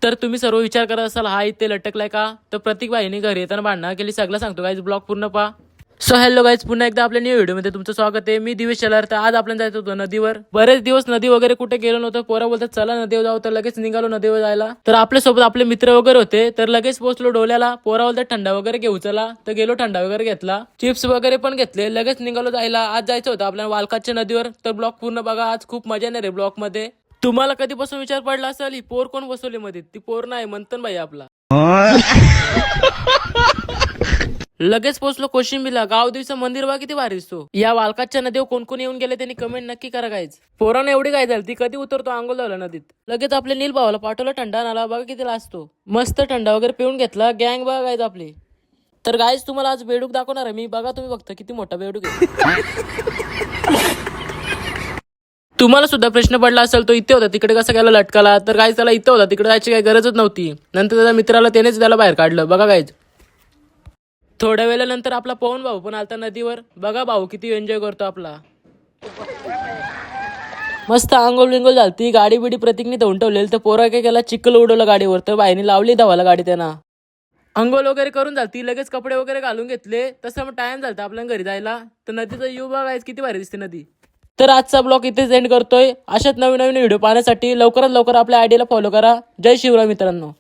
तर तुम्ही सर्व विचार करत असाल हा इथे लटकलाय का, तर प्रतीक भाईने घरी येताना भांडणं केली सगळं सांगतो गाईज, ब्लॉग पूर्ण पहा. सो हॅलो गाईज, पुन्हा एकदा आपल्या न्यू व्हिडिओमध्ये तुमचं स्वागत आहे. मी दिवेश चलार. तर आज आपल्याला जायचं होतं नदीवर. बरेच दिवस नदी वगैरे कुठे गेलो नव्हतं. पोरा बोलतात चला नदीवर जाऊ, तर लगेच निघालो नदीवर जायला. तर आपल्यासोबत आपले मित्र वगैरे होते, तर लगेच पोहोचलो डोल्याला. पोरा बोलतात थंडा वगैरे घेऊ चला, तर गेलो थंडा वगैरे घेतला, चिप्स वगैरे पण घेतले, लगेच निघालो जायला. आज जायचं होतं आपल्याला वालकाच्या नदीवर. तर ब्लॉग पूर्ण बघा, आज खूप मजा येणार आहे ब्लॉग मध्ये. तुम्हाला कधीपासून विचार पडला असेल ही पोर कोण बसवली मध्ये, ती पोर नाही मंथन भाई आपला. लगेच पोहोचलो कोशिंबीला. गाव दिवसा मंदिर बघा किती भारी दिसतो. या वालकाच्या नदीवर कोण कोण येऊन गेले त्यांनी कमेंट नक्की करा गाईज. पोराने एवढी काय झाली ती कधी उतरतो आंघोळ झाला नदीत. लगेच आपले नील भावाला पाठवलं थंडा नाला, बघा किती असतो. मस्त थंडा वगैरे पिऊन घेतला. गँग बघा गाईज आपली. तर गाईज तुम्हाला आज बेडूक दाखवणार आहे मी. बघा तुम्ही बघता किती मोठा बेडूक आहे. तुम्हाला सुद्धा प्रश्न पडला असेल तो इथे होता तिकडे कसा गेला लटकाला, तर गाईज त्याला इथे होता तिकडे जायची काही गरजच नव्हती. नंतर त्याच्या मित्राला त्यानेच त्याला बाहेर काढलं. बघा गाईज. थोड्या वेळानंतर आपला पवन भाऊ पण आलता नदीवर. बघा भाऊ किती एन्जॉय करतो आपला. मस्त आंघोळ विंगोळ झालती. गाडी बिडी प्रतीकने धुवून ठेवलेली. तर पोरा काय केला चिखल उडवलं गाडीवर, तर बाईने लावली धावाला गाडी त्यांना. अंघोळ वगैरे करून झालती. लगेच कपडे वगैरे घालून घेतले. तसं मग टाइम झालता आपल्याला घरी जायला. तर नदीचा यू बघायच किती भारी दिसते नदी. तर आजचा ब्लॉग इथेच एंड करतोय. अशाच नवीन नवीन व्हिडिओ पाहण्यासाठी लवकरात लवकर आपल्या आयडीला फॉलो करा. जय शिवराय मित्रांनो.